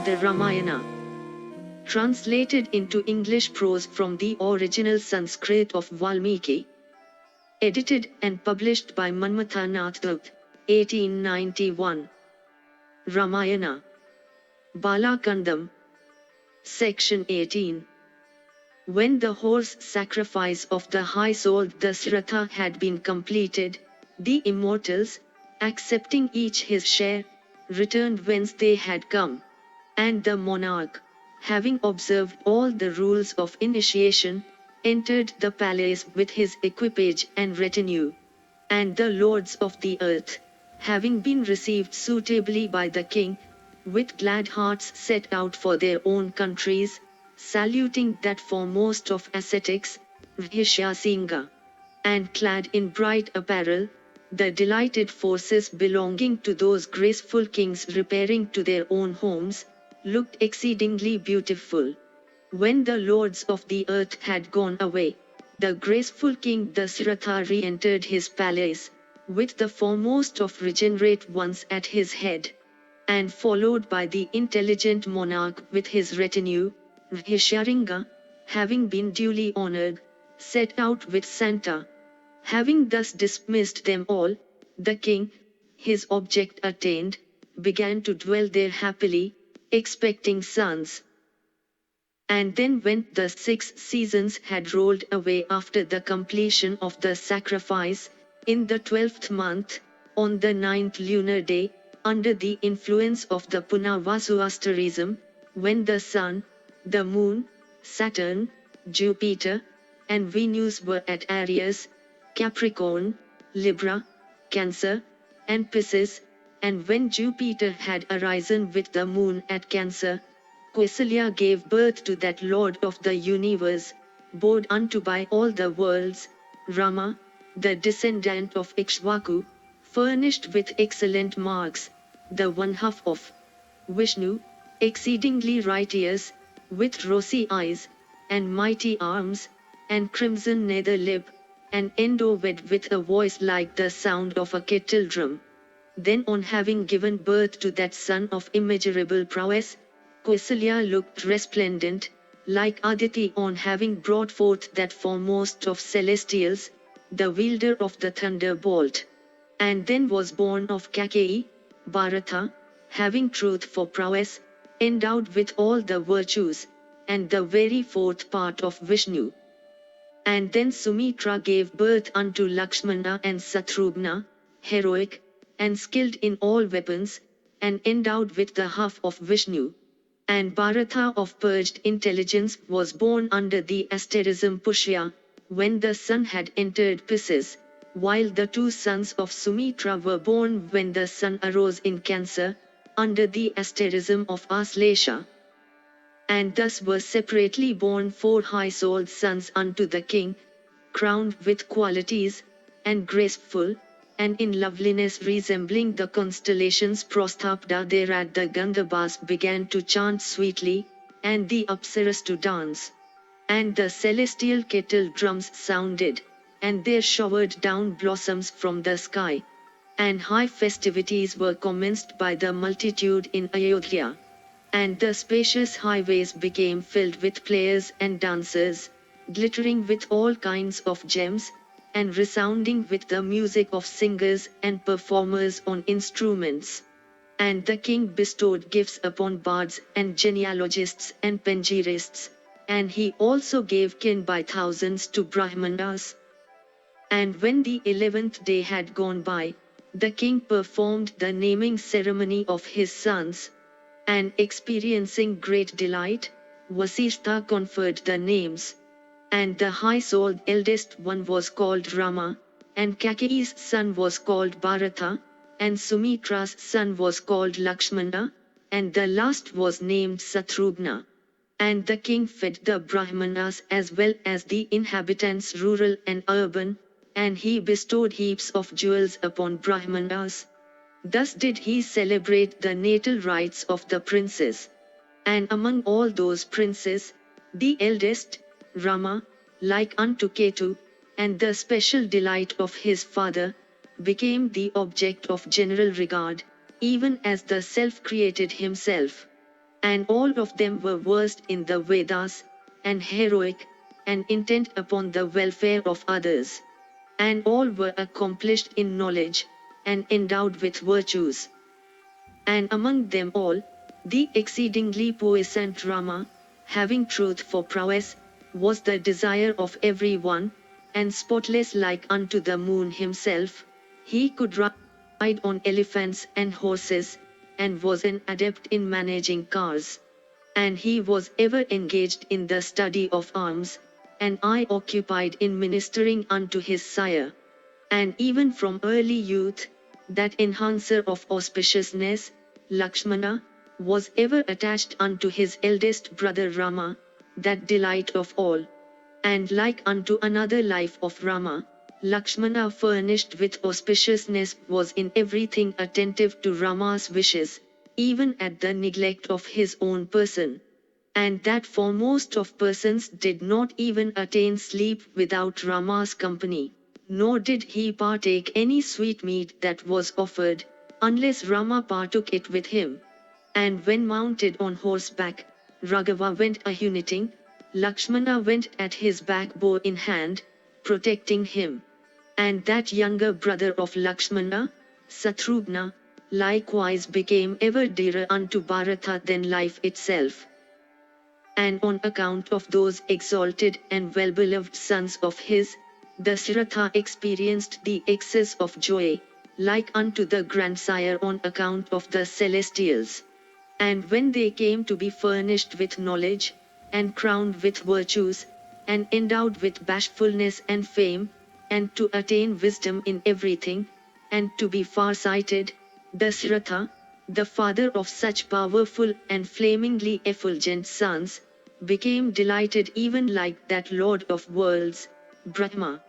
The Ramayana, translated into English prose from the original Sanskrit of Valmiki, edited and published by Manmatha Nath Dutt, 1891. Ramayana, Bala Kanda, Section 18. When the horse sacrifice of the high-souled Dasratha had been completed, the immortals, accepting each his share, returned whence they had come. And the monarch, having observed all the rules of initiation, entered the palace with his equipage and retinue. And the lords of the earth, having been received suitably by the king, with glad hearts set out for their own countries, saluting that foremost of ascetics, Vyasa, and clad in bright apparel, the delighted forces belonging to those graceful kings repairing to their own homes, looked exceedingly beautiful. When the lords of the earth had gone away, the graceful king Dasratha re-entered his palace, with the foremost of regenerate ones at his head, and followed by the intelligent monarch with his retinue, Vyasa, having been duly honored, set out with Santa. Having thus dismissed them all, the king, his object attained, began to dwell there happily, expecting sons. And then when the 6 seasons had rolled away after the completion of the sacrifice, in the 12th month, on the 9th lunar day, under the influence of the Punavasu asterism, when the sun, the moon, Saturn, Jupiter, and Venus were at Aries, Capricorn, Libra, Cancer, and Pisces, and when Jupiter had arisen with the moon at Cancer, Kausalya gave birth to that Lord of the universe, bowed unto by all the worlds, Rama, the descendant of Ikshvaku, furnished with excellent marks, the one half of Vishnu, exceedingly righteous, with rosy eyes, and mighty arms, and crimson nether lip, and endowed with a voice like the sound of a kettle drum. Then on having given birth to that son of immeasurable prowess, Kausalya looked resplendent, like Aditi on having brought forth that foremost of celestials, the wielder of the thunderbolt. And then was born of Kaikeyi, Bharata, having truth for prowess, endowed with all the virtues, and the very fourth part of Vishnu. And then Sumitra gave birth unto Lakshmana and Satrugna, heroic, and skilled in all weapons, and endowed with the half of Vishnu. And Bharata of purged intelligence was born under the asterism Pushya, when the sun had entered Pisces, while the 2 sons of Sumitra were born when the sun arose in Cancer, under the asterism of Aslesha. And thus were separately born 4 high-souled sons unto the king, crowned with qualities, and graceful, and in loveliness resembling the constellations. Prostapta thereat the Gandhabas began to chant sweetly, and the Apsaras to dance. And the celestial kettle drums sounded, and there showered down blossoms from the sky. And high festivities were commenced by the multitude in Ayodhya. And the spacious highways became filled with players and dancers, glittering with all kinds of gems, and resounding with the music of singers and performers on instruments. And the king bestowed gifts upon bards and genealogists and panegyrists, and he also gave kin by thousands to Brahmanas. And when the 11th day had gone by, the king performed the naming ceremony of his sons, and experiencing great delight, Vasishtha conferred the names. And the high-souled eldest one was called Rama, and Kaikeyi's son was called Bharata, and Sumitra's son was called Lakshmana, and the last was named Satrugna. And the king fed the Brahmanas as well as the inhabitants rural and urban, and he bestowed heaps of jewels upon Brahmanas. Thus did he celebrate the natal rites of the princes. And among all those princes, the eldest, Rama, like unto Ketu, and the special delight of his father, became the object of general regard, even as the self-created himself. And all of them were versed in the Vedas, and heroic, and intent upon the welfare of others. And all were accomplished in knowledge, and endowed with virtues. And among them all, the exceedingly puissant Rama, having truth for prowess, was the desire of every one, and spotless like unto the moon himself. He could ride on elephants and horses, and was an adept in managing cars. And he was ever engaged in the study of arms, and I occupied in ministering unto his sire. And even from early youth, that enhancer of auspiciousness, Lakshmana, was ever attached unto his eldest brother Rama, that delight of all. And like unto another life of Rama, Lakshmana furnished with auspiciousness was in everything attentive to Rama's wishes, even at the neglect of his own person. And that foremost of persons did not even attain sleep without Rama's company, nor did he partake any sweetmeat that was offered, unless Rama partook it with him. And when mounted on horseback, Raghava went a-hunting, Lakshmana went at his back bow in hand, protecting him. And that younger brother of Lakshmana, Satrugna, likewise became ever dearer unto Bharata than life itself. And on account of those exalted and well-beloved sons of his, Dasharatha experienced the excess of joy, like unto the grandsire on account of the celestials. And when they came to be furnished with knowledge, and crowned with virtues, and endowed with bashfulness and fame, and to attain wisdom in everything, and to be far-sighted, Dasharatha, the father of such powerful and flamingly effulgent sons, became delighted even like that Lord of worlds, Brahma.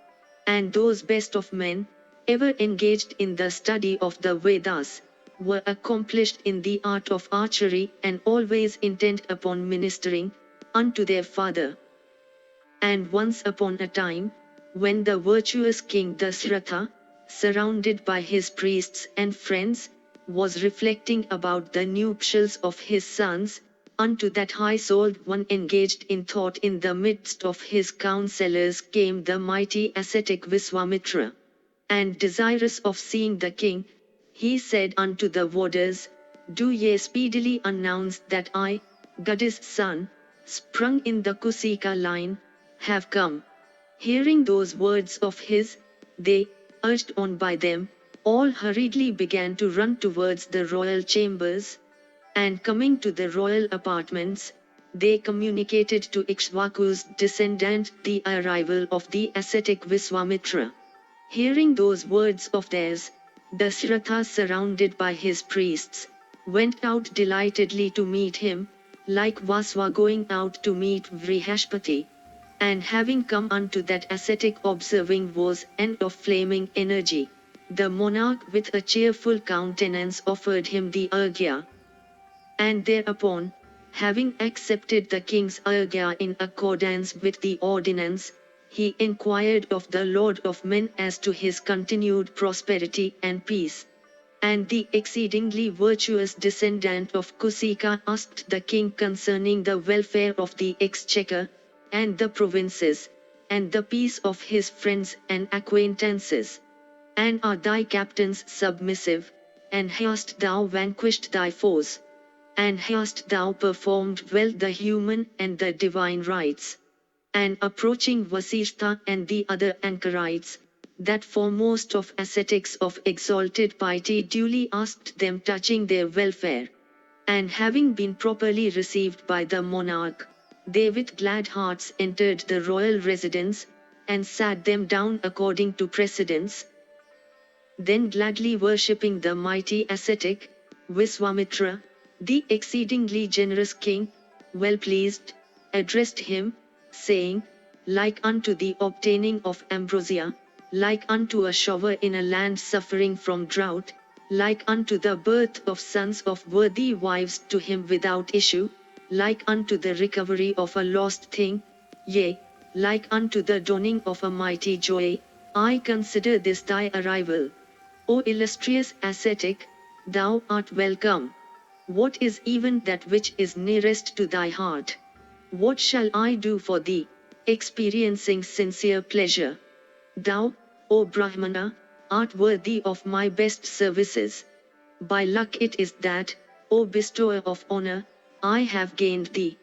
And those best of men, ever engaged in the study of the Vedas, were accomplished in the art of archery and always intent upon ministering unto their father. And once upon a time, when the virtuous king Dasharatha, surrounded by his priests and friends, was reflecting about the nuptials of his sons, unto that high-souled one engaged in thought in the midst of his counselors came the mighty ascetic Viswamitra. And desirous of seeing the king, he said unto the warders, "Do ye speedily announce that I, Goddess' son, sprung in the Kusika line, have come." Hearing those words of his, they, urged on by them, all hurriedly began to run towards the royal chambers. And coming to the royal apartments, they communicated to Ikshvaku's descendant the arrival of the ascetic Viswamitra. Hearing those words of theirs, Dasharatha, surrounded by his priests, went out delightedly to meet him, like Vaswa going out to meet Vrihashpati. And having come unto that ascetic observing was and of flaming energy, the monarch with a cheerful countenance offered him the argya. And thereupon, having accepted the king's argya in accordance with the ordinance, he inquired of the Lord of men as to his continued prosperity and peace. And the exceedingly virtuous descendant of Kusika asked the king concerning the welfare of the exchequer, and the provinces, and the peace of his friends and acquaintances. And are thy captains submissive, and hast thou vanquished thy foes? And hast thou performed well the human and the divine rites? And approaching Vasishtha and the other anchorites, that foremost of ascetics of exalted piety duly asked them touching their welfare. And having been properly received by the monarch, they with glad hearts entered the royal residence, and sat them down according to precedence. Then gladly worshipping the mighty ascetic, Viswamitra, the exceedingly generous king, well pleased, addressed him, saying, like unto the obtaining of ambrosia, like unto a shower in a land suffering from drought, like unto the birth of sons of worthy wives to him without issue, like unto the recovery of a lost thing, yea, like unto the dawning of a mighty joy, I consider this thy arrival, O illustrious ascetic, thou art welcome. What is even that which is nearest to thy heart? What shall I do for thee, experiencing sincere pleasure? Thou, O Brahmana, art worthy of my best services. By luck it is that, O bestower of honor, I have gained thee.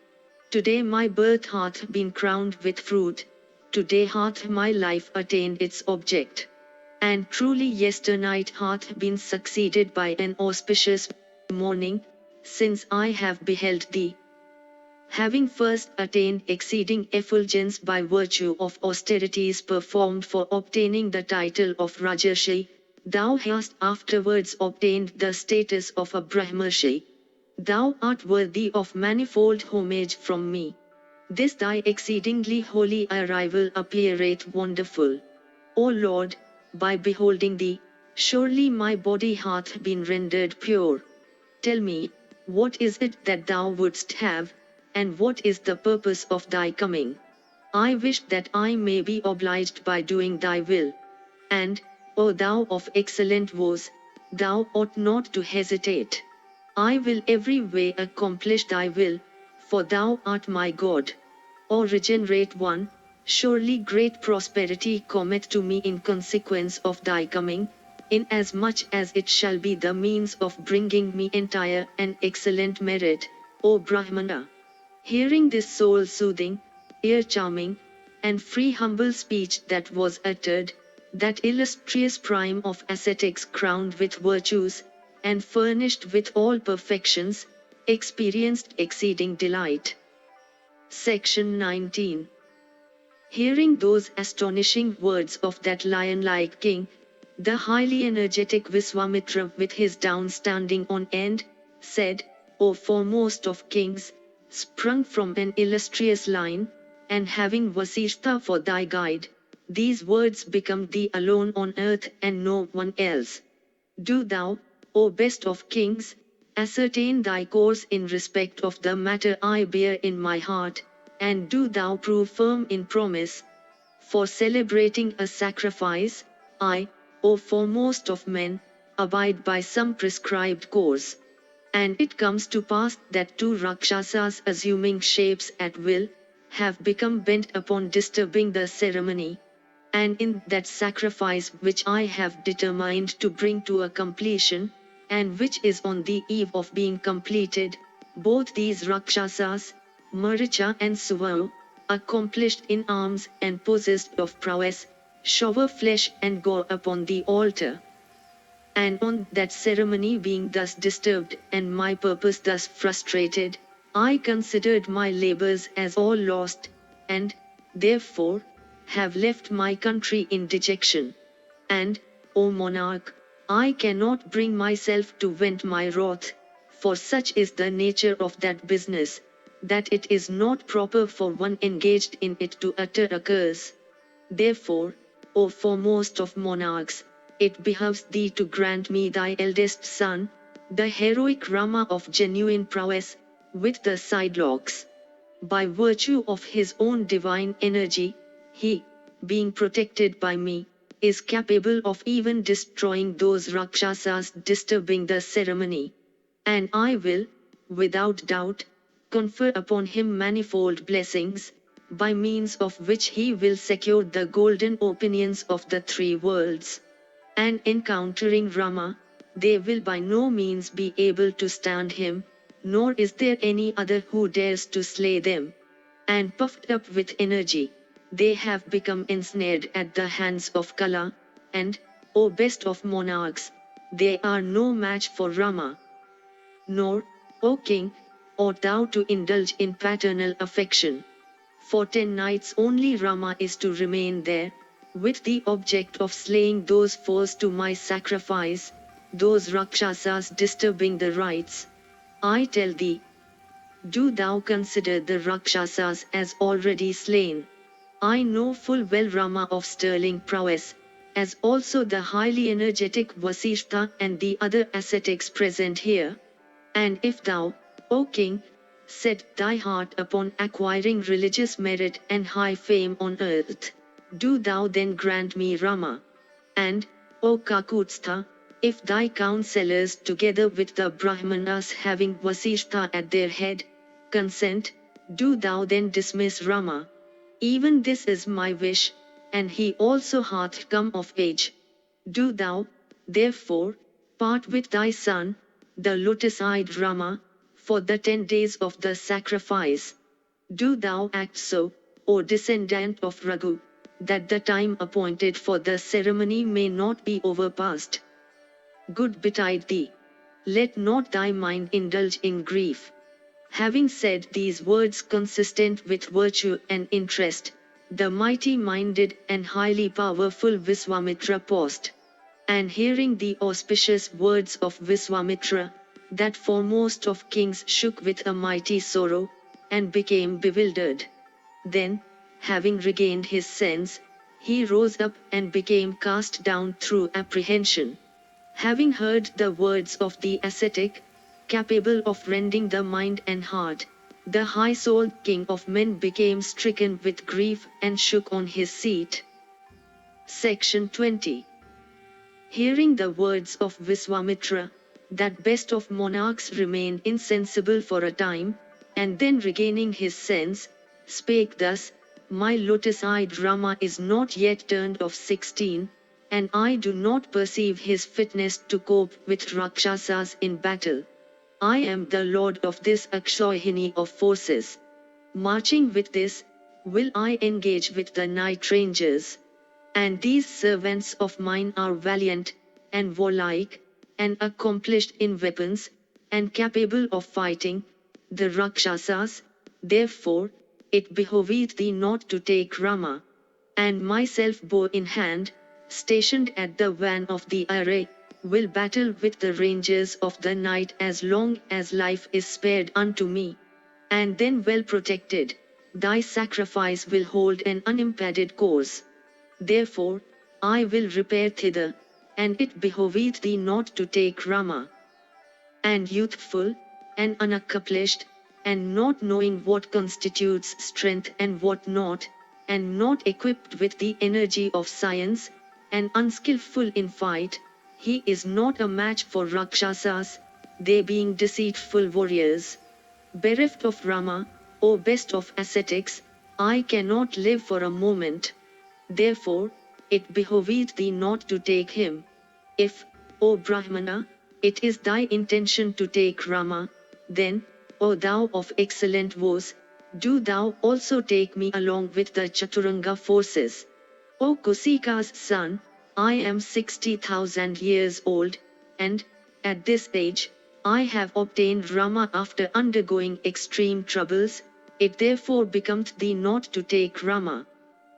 Today my birth hath been crowned with fruit, today hath my life attained its object. And truly yesternight hath been succeeded by an auspicious morning, since I have beheld thee. Having first attained exceeding effulgence by virtue of austerities performed for obtaining the title of Rajarshi, thou hast afterwards obtained the status of a Brahmarshi. Thou art worthy of manifold homage from me. This thy exceedingly holy arrival appeareth wonderful. O Lord, by beholding thee, surely my body hath been rendered pure. Tell me, what is it that thou wouldst have, and what is the purpose of thy coming? I wish that I may be obliged by doing thy will. And, O thou of excellent woes, thou ought not to hesitate. I will every way accomplish thy will, for thou art my God. O regenerate one, surely great prosperity cometh to me in consequence of thy coming, inasmuch as it shall be the means of bringing me entire and excellent merit, O Brahmana. Hearing this soul-soothing, ear-charming, and free humble speech that was uttered, that illustrious prime of ascetics crowned with virtues, and furnished with all perfections, experienced exceeding delight. Section 19. Hearing those astonishing words of that lion-like king, the highly energetic Viswamitra with his downstanding on end, said, O foremost of kings, sprung from an illustrious line, and having Vasishtha for thy guide, these words become thee alone on earth and no one else. Do thou, O best of kings, ascertain thy course in respect of the matter I bear in my heart, and do thou prove firm in promise. For celebrating a sacrifice, I, O foremost of men, abide by some prescribed course. And it comes to pass that two Rakshasas assuming shapes at will, have become bent upon disturbing the ceremony. And in that sacrifice which I have determined to bring to a completion, and which is on the eve of being completed, both these Rakshasas, Maricha and Suvao, accomplished in arms and possessed of prowess, shower flesh and gore upon the altar. And on that ceremony being thus disturbed and my purpose thus frustrated, I considered my labors as all lost, and, therefore, have left my country in dejection. And, O monarch, I cannot bring myself to vent my wrath, for such is the nature of that business, that it is not proper for one engaged in it to utter a curse. Therefore, O foremost of monarchs, it behoves thee to grant me thy eldest son, the heroic Rama of genuine prowess, with the sidelocks. By virtue of his own divine energy, he, being protected by me, is capable of even destroying those Rakshasas disturbing the ceremony. And I will, without doubt, confer upon him manifold blessings, by means of which he will secure the golden opinions of the three worlds. And encountering Rama, they will by no means be able to stand him, nor is there any other who dares to slay them. And puffed up with energy, they have become ensnared at the hands of Kala, and, O best of monarchs, they are no match for Rama. Nor, O king, ought thou to indulge in paternal affection. For 10 nights only Rama is to remain there, with the object of slaying those foes to my sacrifice, those Rakshasas disturbing the rites. I tell thee, do thou consider the Rakshasas as already slain. I know full well Rama of sterling prowess, as also the highly energetic Vasishtha and the other ascetics present here. And if thou, O king, set thy heart upon acquiring religious merit and high fame on earth, do thou then grant me Rama. And, O Kakutstha, If thy counselors together with the Brahmanas having Vasishtha at their head, consent, do thou then dismiss Rama. Even this is my wish, and he also hath come of age. Do thou, therefore, part with thy son, the lotus-eyed Rama, for the 10 days of the sacrifice. Do thou act so, O descendant of Raghu, that the time appointed for the ceremony may not be overpassed. Good betide thee. Let not thy mind indulge in grief. Having said these words consistent with virtue and interest, the mighty-minded and highly powerful Viswamitra paused. And hearing the auspicious words of Viswamitra, that foremost of kings shook with a mighty sorrow, and became bewildered. Then, having regained his sense, he rose up and became cast down through apprehension. Having heard the words of the ascetic, capable of rending the mind and heart, the high-souled king of men became stricken with grief and shook on his seat. Section 20. Hearing the words of Viswamitra, that best of monarchs remained insensible for a time, and then regaining his sense, spake thus, My lotus-eyed Rama is not yet turned of 16, and I do not perceive his fitness to cope with Rakshasas in battle. I am the lord of this Akshohini of forces. Marching with this, will I engage with the night rangers. And these servants of mine are valiant, and warlike, and accomplished in weapons, and capable of fighting, the Rakshasas. Therefore, it behoveth thee not to take Rama. And myself bow in hand, stationed at the van of the array, will battle with the rangers of the night as long as life is spared unto me. And then well protected, thy sacrifice will hold an unimpeded course. Therefore, I will repair thither, and it behoveth thee not to take Rama. And youthful, and unaccomplished, and not knowing what constitutes strength and what not, and not equipped with the energy of science, and unskillful in fight, he is not a match for Rakshasas, they being deceitful warriors. Bereft of Rama, O best of ascetics, I cannot live for a moment. Therefore, it behoveth thee not to take him. If, O Brahmana, it is thy intention to take Rama, then, O thou of excellent voice, do thou also take me along with the Chaturanga forces. O Kusika's son, I am 60,000 years old, and, at this age, I have obtained Rama after undergoing extreme troubles, it therefore becometh thee not to take Rama.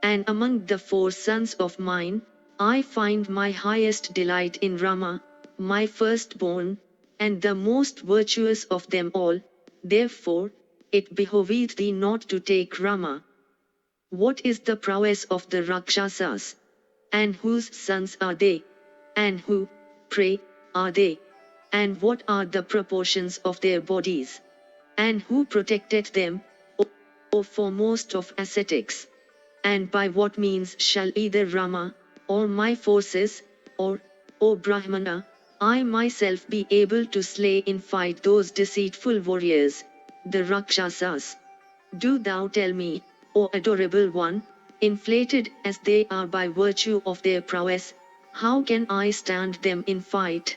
And among the 4 sons of mine, I find my highest delight in Rama, my firstborn, and the most virtuous of them all, therefore, it behoveth thee not to take Rama. What is the prowess of the Rakshasas? And whose sons are they? And who, pray, are they? And what are the proportions of their bodies? And who protected them, O foremost of ascetics? And by what means shall either Rama, or my forces, or, O Brahmana, I myself be able to slay in fight those deceitful warriors, the Rakshasas? Do thou tell me, O adorable one, inflated as they are by virtue of their prowess, how can I stand them in fight?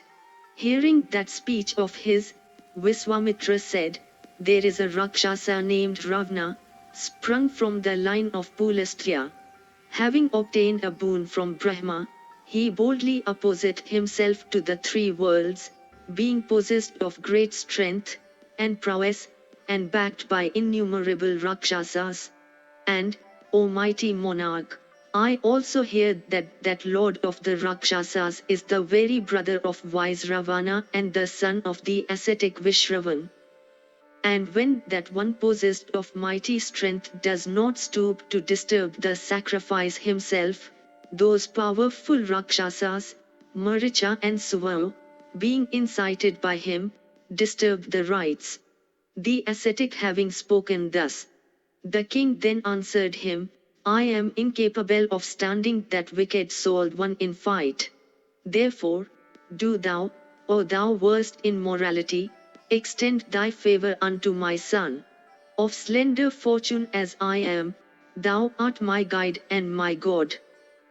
Hearing that speech of his, Viswamitra said, There is a Rakshasa named Ravana, sprung from the line of Pulastya. Having obtained a boon from Brahma, he boldly opposed himself to the 3 worlds, being possessed of great strength and prowess, and backed by innumerable Rakshasas. And, O mighty monarch, I also hear that Lord of the Rakshasas is the very brother of wise Ravana and the son of the ascetic Vishravan. And when that one possessed of mighty strength does not stoop to disturb the sacrifice himself, those powerful Rakshasas, Maricha and Suvao, being incited by him, disturb the rites. The ascetic having spoken thus, the king then answered him, I am incapable of standing that wicked-souled one in fight. Therefore, do thou, O thou versed in morality, extend thy favor unto my son. Of slender fortune as I am, thou art my guide and my God.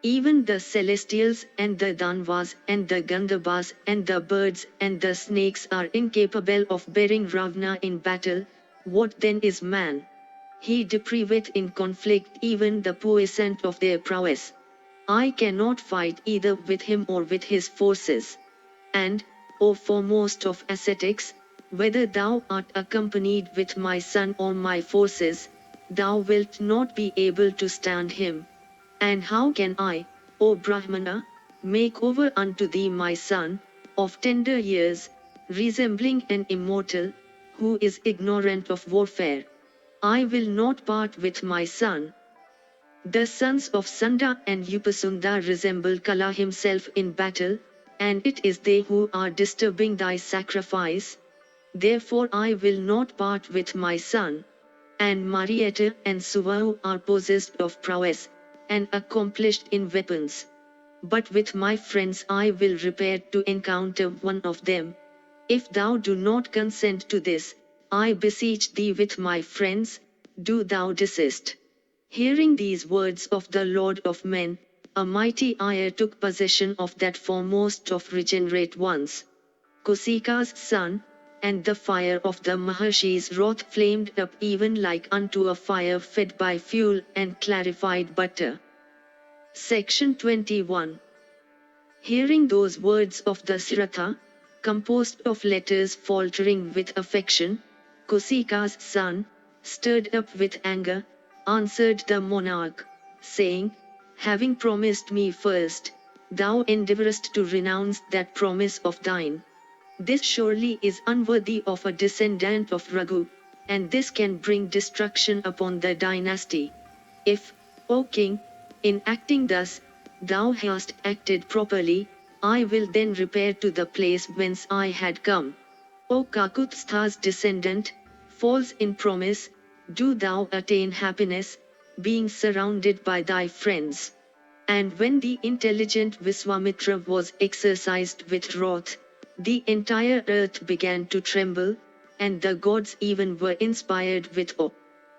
Even the celestials and the Danvas and the Gandhabas and the birds and the snakes are incapable of bearing Ravana in battle. What then is man? He depraveth in conflict even the puissant of their prowess. I cannot fight either with him or with his forces. And, O foremost of ascetics, whether thou art accompanied with my son or my forces, thou wilt not be able to stand him. And how can I, O Brahmana, make over unto thee my son, of tender years, resembling an immortal, who is ignorant of warfare? I will not part with my son. The sons of Sunda and Upasunda resemble Kala himself in battle, and it is they who are disturbing thy sacrifice. Therefore I will not part with my son. And Marietta and Suvau are possessed of prowess, and accomplished in weapons. But with my friends I will repair to encounter one of them. If thou do not consent to this, I beseech thee with my friends, do thou desist. Hearing these words of the Lord of men, a mighty ire took possession of that foremost of regenerate ones, Kusika's son, and the fire of the Maharshi's wrath flamed up even like unto a fire fed by fuel and clarified butter. Section 21. Hearing those words of the Siratha, composed of letters faltering with affection, Kusika's son, stirred up with anger, answered the monarch, saying, having promised me first, thou endeavourest to renounce that promise of thine. This surely is unworthy of a descendant of Raghu, and this can bring destruction upon the dynasty. If, O king, in acting thus, thou hast acted properly, I will then repair to the place whence I had come. O Kakutstha's descendant, false in promise, do thou attain happiness, being surrounded by thy friends. And when the intelligent Viswamitra was exercised with wrath, the entire earth began to tremble, and the gods even were inspired with awe.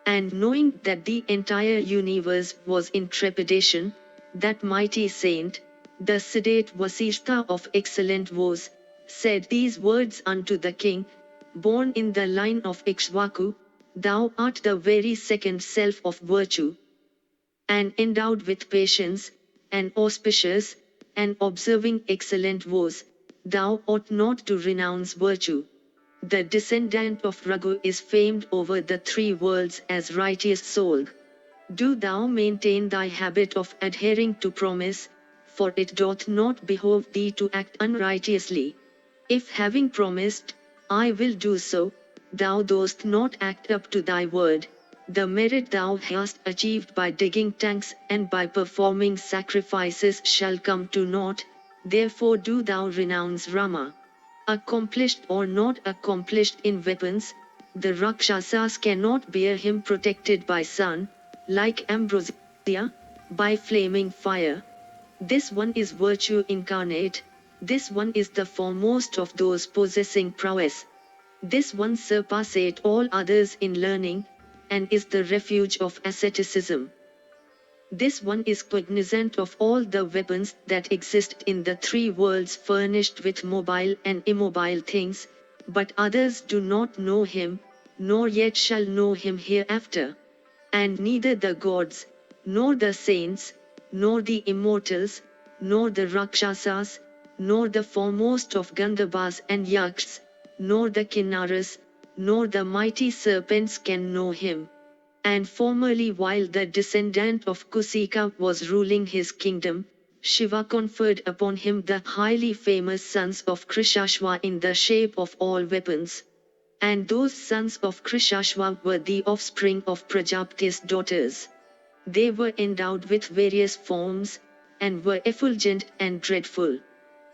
And knowing that the entire universe was in trepidation, that mighty saint, the sedate Vasishtha of excellent voice, said these words unto the king, born in the line of Ikshvaku, thou art the very second self of virtue, and endowed with patience, and auspicious, and observing excellent voice, thou ought not to renounce virtue. The descendant of Raghu is famed over the three worlds as righteous soul. Do thou maintain thy habit of adhering to promise, for it doth not behove thee to act unrighteously. If having promised, I will do so, thou dost not act up to thy word, the merit thou hast achieved by digging tanks and by performing sacrifices shall come to naught, therefore do thou renounce Rama. Accomplished or not accomplished in weapons, the Rakshasas cannot bear him protected by sun, like ambrosia, by flaming fire. This one is virtue incarnate, this one is the foremost of those possessing prowess. This one surpasseth all others in learning, and is the refuge of asceticism. This one is cognizant of all the weapons that exist in the three worlds furnished with mobile and immobile things, but others do not know him, nor yet shall know him hereafter. And neither the gods, nor the saints, nor the immortals, nor the Rakshasas, nor the foremost of Gandhabas and Yakshas, nor the Kinnaras, nor the mighty serpents can know him. And formerly while the descendant of Kusika was ruling his kingdom, Shiva conferred upon him the highly famous sons of Krishashva in the shape of all weapons. And those sons of Krishashva were the offspring of Prajapati's daughters. They were endowed with various forms, and were effulgent and dreadful.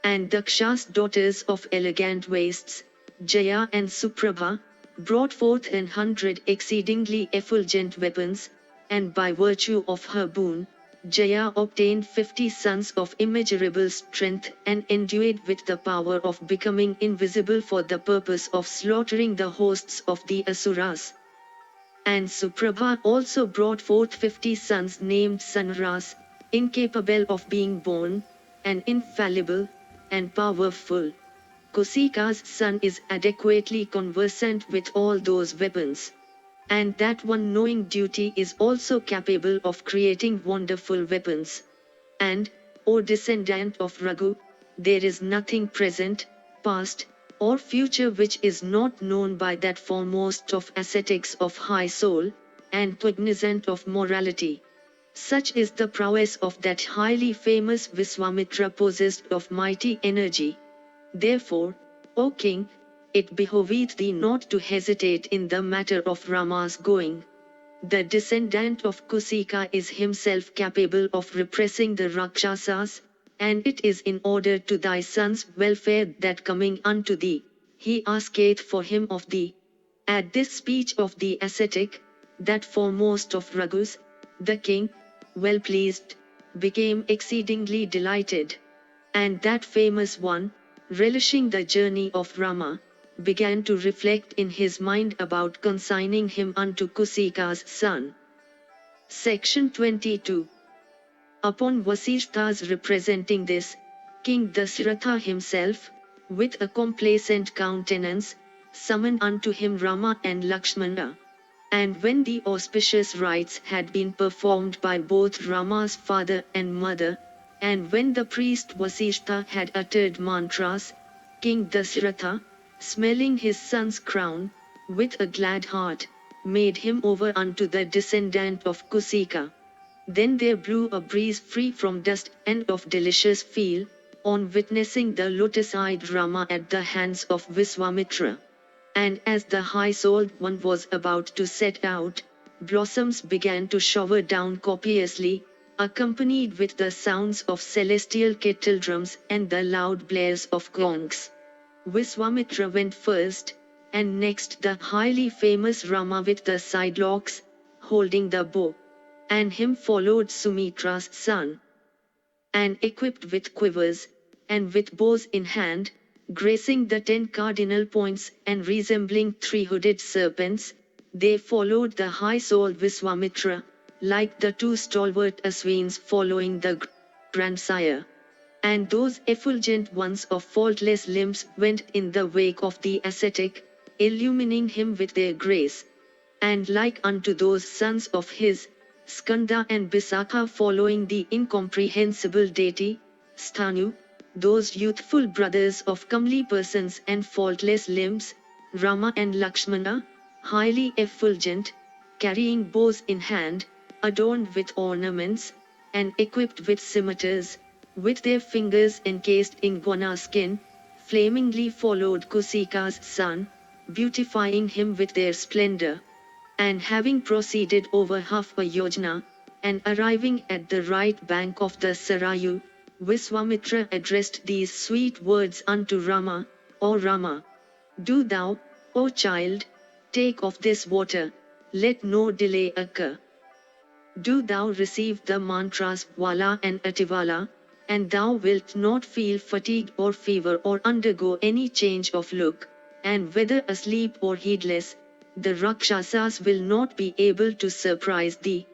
And Daksha's daughters of elegant waists, Jaya and Suprabha, brought forth 100 exceedingly effulgent weapons, and by virtue of her boon, Jaya obtained 50 sons of immeasurable strength and endued with the power of becoming invisible for the purpose of slaughtering the hosts of the Asuras. And Suprabha also brought forth 50 sons named Sanras, incapable of being born, and infallible, and powerful. Kusika's son is adequately conversant with all those weapons. And that one knowing duty is also capable of creating wonderful weapons. And, O descendant of Raghu, there is nothing present, past, or future which is not known by that foremost of ascetics of high soul, and cognizant of morality. Such is the prowess of that highly famous Viswamitra possessed of mighty energy. Therefore, O king, it behoveth thee not to hesitate in the matter of Rama's going. The descendant of Kusika is himself capable of repressing the Rakshasas, and it is in order to thy son's welfare that coming unto thee, he asketh for him of thee. At this speech of the ascetic, that foremost of Raghus, the king, well pleased, became exceedingly delighted. And that famous one, relishing the journey of Rama, began to reflect in his mind about consigning him unto Kusika's son. Section 22. Upon Vasishtha's representing this, King Dasharatha himself, with a complacent countenance, summoned unto him Rama and Lakshmana. And when the auspicious rites had been performed by both Rama's father and mother, and when the priest Vasishtha had uttered mantras, King Dasharatha, smelling his son's crown, with a glad heart, made him over unto the descendant of Kusika. Then there blew a breeze free from dust and of delicious feel, on witnessing the lotus-eyed Rama at the hands of Viswamitra. And as the high-souled one was about to set out, blossoms began to shower down copiously, accompanied with the sounds of celestial kettledrums and the loud blares of gongs. Viswamitra went first, and next the highly famous Rama with the sidelocks, holding the bow. And him followed Sumitra's son. And equipped with quivers, and with bows in hand, gracing the 10 cardinal points and resembling 3-hooded serpents, they followed the high-souled Viswamitra, like the 2 stalwart Aswins following the grandsire. And those effulgent ones of faultless limbs went in the wake of the ascetic, illumining him with their grace. And like unto those sons of his, Skanda and Bisakha following the incomprehensible deity, Sthanu, those youthful brothers of comely persons and faultless limbs, Rama and Lakshmana, highly effulgent, carrying bows in hand, adorned with ornaments, and equipped with scimitars, with their fingers encased in guana skin, flamingly followed Kusika's son, beautifying him with their splendor. And having proceeded over half a yojana, and arriving at the right bank of the Sarayu, Viswamitra addressed these sweet words unto Rama, O Rama! Do thou, O child, take of this water, let no delay occur. Do thou receive the mantras Vala and Ativala, and thou wilt not feel fatigue or fever or undergo any change of look, and whether asleep or heedless, the Rakshasas will not be able to surprise thee.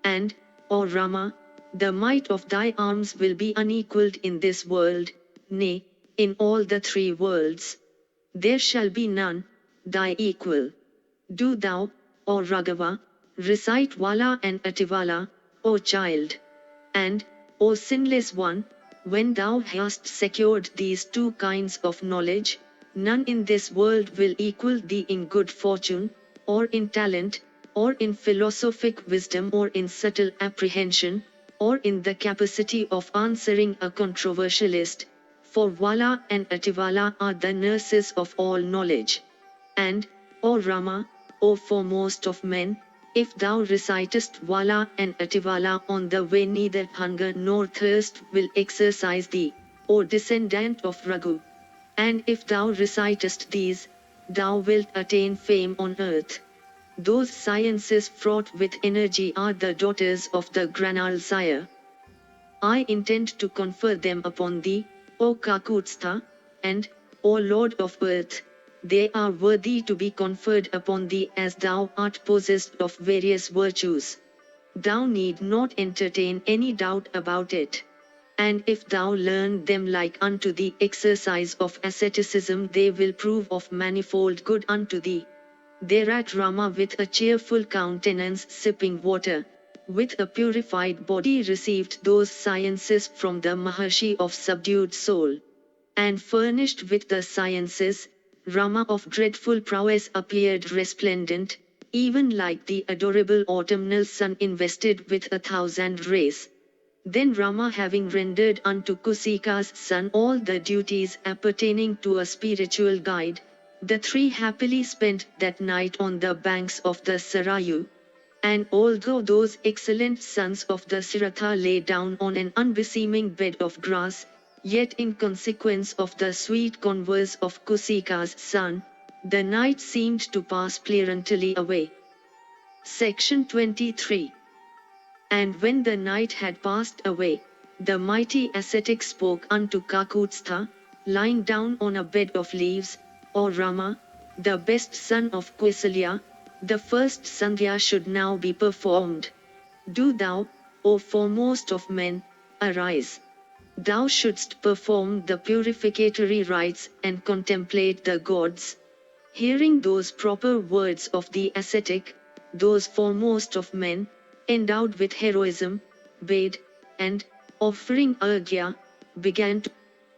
And, O Rama, the might of thy arms will be unequalled in this world, nay, in all the 3 worlds. There shall be none, thy equal. Do thou, O Raghava, recite Vala and Ativala, O child. And, O sinless one, when thou hast secured these 2 kinds of knowledge, none in this world will equal thee in good fortune, or in talent, or in philosophic wisdom, or in subtle apprehension, or in the capacity of answering a controversialist, for Vala and Ativala are the nurses of all knowledge. And, O Rama, O foremost of men, if thou recitest Vala and Ativala on the way, neither hunger nor thirst will exercise thee, O descendant of Raghu. And if thou recitest these, thou wilt attain fame on earth. Those sciences fraught with energy are the daughters of the Granal sire. I intend to confer them upon thee, O Kakutstha, and, O Lord of earth, they are worthy to be conferred upon thee as thou art possessed of various virtues. Thou need not entertain any doubt about it. And if thou learn them like unto the exercise of asceticism, they will prove of manifold good unto thee. Thereat Rama with a cheerful countenance sipping water, with a purified body received those sciences from the Maharshi of subdued soul. And furnished with the sciences, Rama of dreadful prowess appeared resplendent, even like the adorable autumnal sun invested with 1,000 rays. Then Rama, having rendered unto Kusika's son all the duties appertaining to a spiritual guide, the three happily spent that night on the banks of the Sarayu. And although those excellent sons of the Siratha lay down on an unbeseeming bed of grass, yet in consequence of the sweet converse of Kusika's son, the night seemed to pass pleasantly away. Section 23. And when the night had passed away, the mighty ascetic spoke unto Kakutstha, lying down on a bed of leaves, O Rama, the best son of Kausalya, the first Sandhya should now be performed. Do thou, O foremost of men, arise. Thou shouldst perform the purificatory rites and contemplate the gods. Hearing those proper words of the ascetic, those foremost of men, endowed with heroism, bade, and, offering argya, began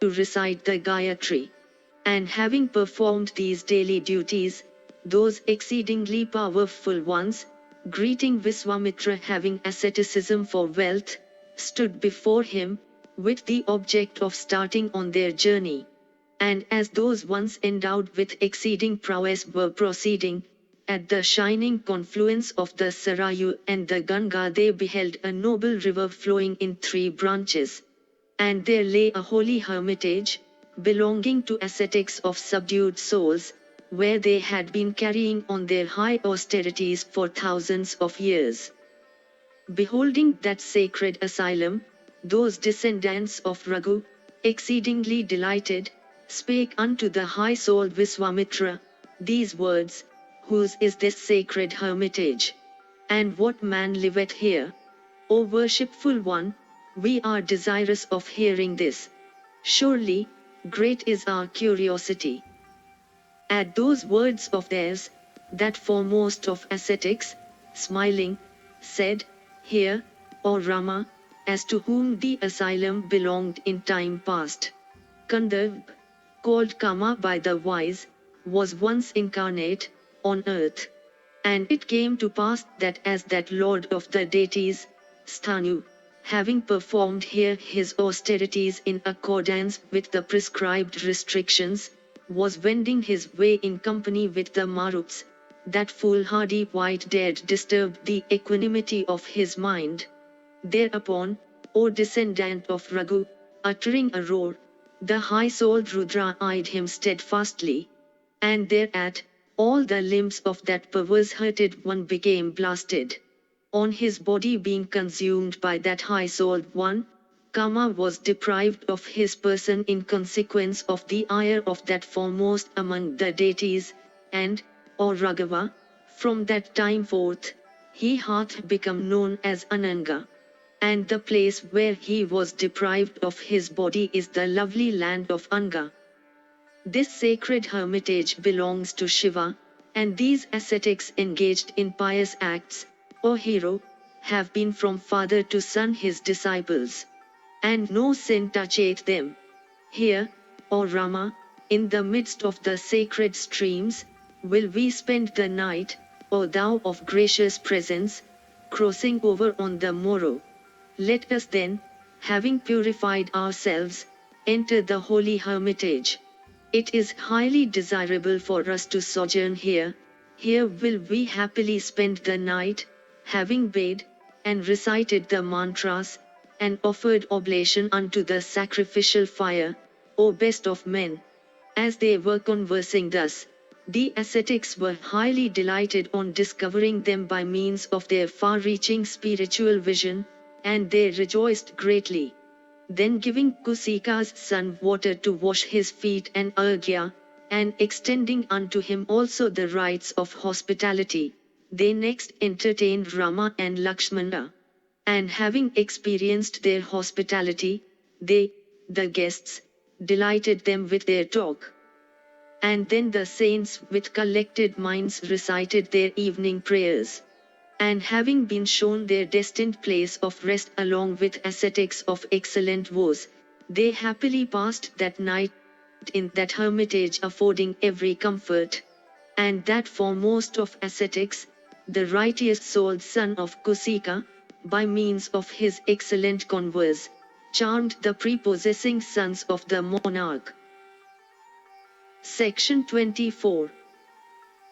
to recite the Gayatri. And having performed these daily duties, those exceedingly powerful ones, greeting Viswamitra having asceticism for wealth, stood before him, with the object of starting on their journey. And as those ones endowed with exceeding prowess were proceeding, at the shining confluence of the Sarayu and the Ganga they beheld a noble river flowing in 3 branches. And there lay a holy hermitage, belonging to ascetics of subdued souls, where they had been carrying on their high austerities for thousands of years. Beholding that sacred asylum, those descendants of Raghu, exceedingly delighted, spake unto the high-souled Viswamitra these words, Whose is this sacred hermitage? And what man liveth here? O worshipful one, we are desirous of hearing this. Surely, great is our curiosity. At those words of theirs, that foremost of ascetics, smiling, said, Hear, O Rama, as to whom the asylum belonged in time past. Kanda, called Kama by the wise, was once incarnate on earth. And it came to pass that as that lord of the deities, Sthanu, having performed here his austerities in accordance with the prescribed restrictions, was wending his way in company with the Maruts, that foolhardy white dared disturb the equanimity of his mind. Thereupon, O descendant of Raghu, uttering a roar, the high-souled Rudra eyed him steadfastly. And thereat, all the limbs of that perverse-hearted one became blasted. On his body being consumed by that high-souled one, Kama was deprived of his person in consequence of the ire of that foremost among the deities, and, O Raghava, from that time forth, he hath become known as Ananga. And the place where he was deprived of his body is the lovely land of Anga. This sacred hermitage belongs to Shiva, and these ascetics engaged in pious acts, O hero, have been from father to son his disciples. And no sin toucheth them. Here, O Rama, in the midst of the sacred streams, will we spend the night, O thou of gracious presence, crossing over on the morrow. Let us then, having purified ourselves, enter the holy hermitage. It is highly desirable for us to sojourn here. Here will we happily spend the night, having bathed, and recited the mantras, and offered oblation unto the sacrificial fire, O best of men. As they were conversing thus, the ascetics were highly delighted on discovering them by means of their far-reaching spiritual vision, and they rejoiced greatly. then giving Kusika's son water to wash his feet and arghya, and extending unto him also the rites of hospitality, they next entertained Rama and Lakshmana. And having experienced their hospitality, they, the guests, delighted them with their talk. And then the saints with collected minds recited their evening prayers. And having been shown their destined place of rest along with ascetics of excellent vows, they happily passed that night in that hermitage, affording every comfort. And that foremost of ascetics, the righteous-souled son of Kusika, by means of his excellent converse, charmed the prepossessing sons of the monarch. Section 24.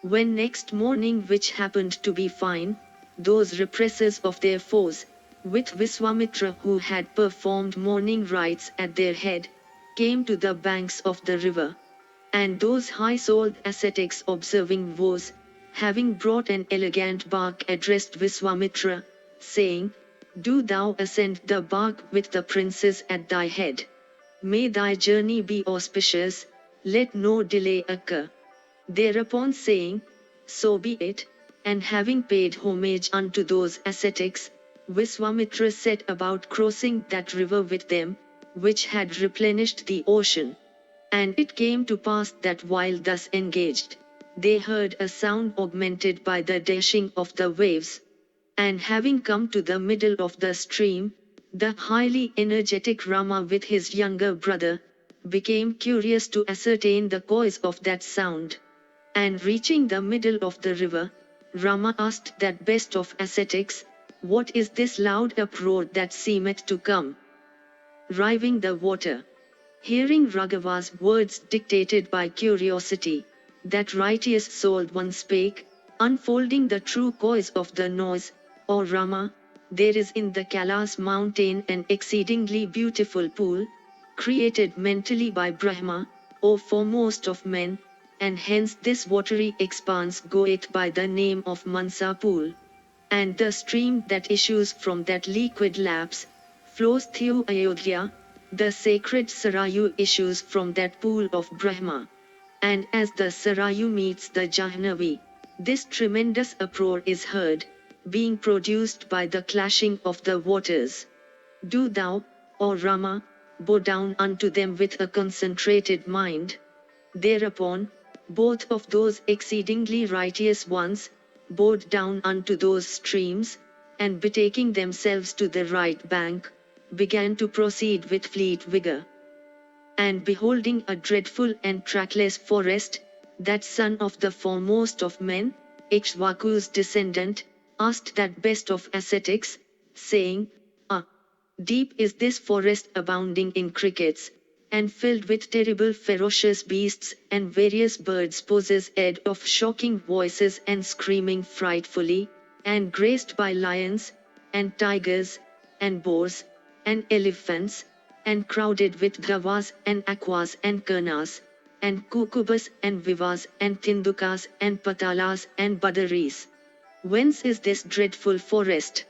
When next morning, which happened to be fine, those repressors of their foes, with Viswamitra who had performed morning rites at their head, came to the banks of the river. And those high-souled ascetics observing vows, having brought an elegant bark, addressed Viswamitra, saying, "Do thou ascend the bark with the princes at thy head. May thy journey be auspicious, let no delay occur." Thereupon saying, "So be it," and having paid homage unto those ascetics, Viswamitra set about crossing that river with them, which had replenished the ocean. And it came to pass that while thus engaged, they heard a sound augmented by the dashing of the waves. And having come to the middle of the stream, the highly energetic Rama with his younger brother, became curious to ascertain the cause of that sound. And reaching the middle of the river, Rama asked that best of ascetics, "What is this loud uproar that seemeth to come riving the water?" Hearing Raghava's words dictated by curiosity, that righteous-souled one spake, unfolding the true cause of the noise, "O Rama, there is in the Kailas mountain an exceedingly beautiful pool, created mentally by Brahma, O foremost of men, and hence this watery expanse goeth by the name of Mansa pool. And the stream that issues from that liquid lapse, flows through Ayodhya, the sacred Sarayu issues from that pool of Brahma. And as the Sarayu meets the Jahnavi, this tremendous uproar is heard, being produced by the clashing of the waters. Do thou, O Rama, bow down unto them with a concentrated mind." Thereupon, both of those exceedingly righteous ones, bowed down unto those streams, and betaking themselves to the right bank, began to proceed with fleet vigor. And beholding a dreadful and trackless forest, that son of the foremost of men, Ikshvaku's descendant, asked that best of ascetics, saying, "Ah, deep is this forest, abounding in crickets, and filled with terrible ferocious beasts and various birds possessed of shocking voices and screaming frightfully, and graced by lions, and tigers, and boars, and elephants, and crowded with gavas and aquas and kurnas, and kukubas and vivas and tindukas and patalas and badaris. Whence is this dreadful forest?"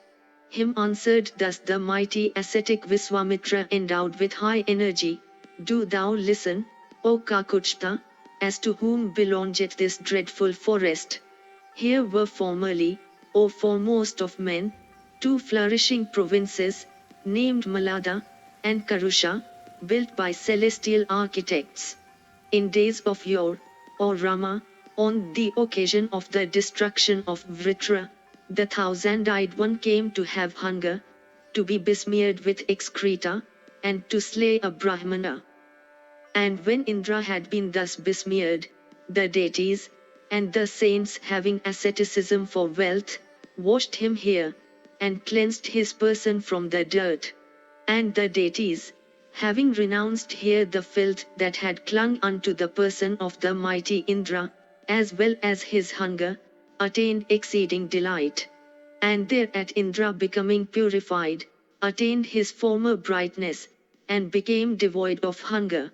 Him answered thus the mighty ascetic Viswamitra, endowed with high energy, "Do thou listen, O Kakuchta, as to whom belongeth this dreadful forest. Here were formerly, O foremost of men, two flourishing provinces, named Malada and Karusha, built by celestial architects. In days of yore, O Rama, on the occasion of the destruction of Vritra, the thousand-eyed one came to have hunger, to be besmeared with excreta, and to slay a Brahmana. And when Indra had been thus besmeared, the deities, and the saints having asceticism for wealth, washed him here, and cleansed his person from the dirt. And the deities, having renounced here the filth that had clung unto the person of the mighty Indra, as well as his hunger, attained exceeding delight. And thereat Indra, becoming purified, attained his former brightness, and became devoid of hunger.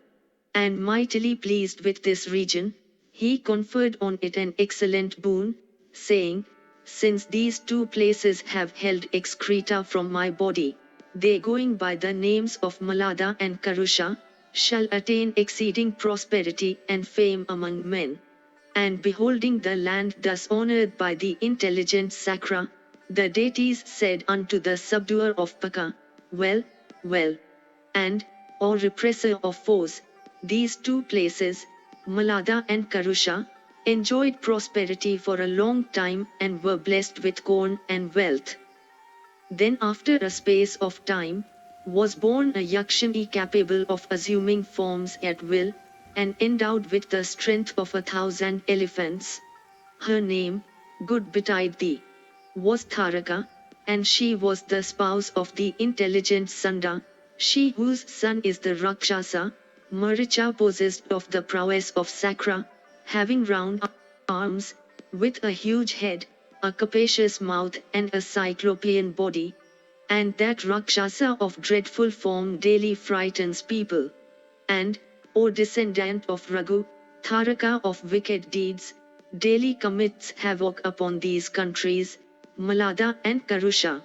And mightily pleased with this region, he conferred on it an excellent boon, saying, "Since these two places have held excreta from my body, they going by the names of Malada and Karusha, shall attain exceeding prosperity and fame among men. And beholding the land thus honored by the intelligent Sakra, the deities said unto the subduer of Paka, well, well. And, or repressor of foes, these two places, Malada and Karusha, enjoyed prosperity for a long time and were blessed with corn and wealth. Then after a space of time, was born a Yakshini capable of assuming forms at will, and endowed with the strength of 1,000 elephants. Her name, good betide thee, was Tharaka, and she was the spouse of the intelligent Sanda, she whose son is the Rakshasa, Maricha possessed of the prowess of Sakra, having round arms, with a huge head, a capacious mouth and a cyclopean body. And that Rakshasa of dreadful form daily frightens people. And, O descendant of Raghu, Tharaka of wicked deeds, daily commits havoc upon these countries, Malada and Karusha.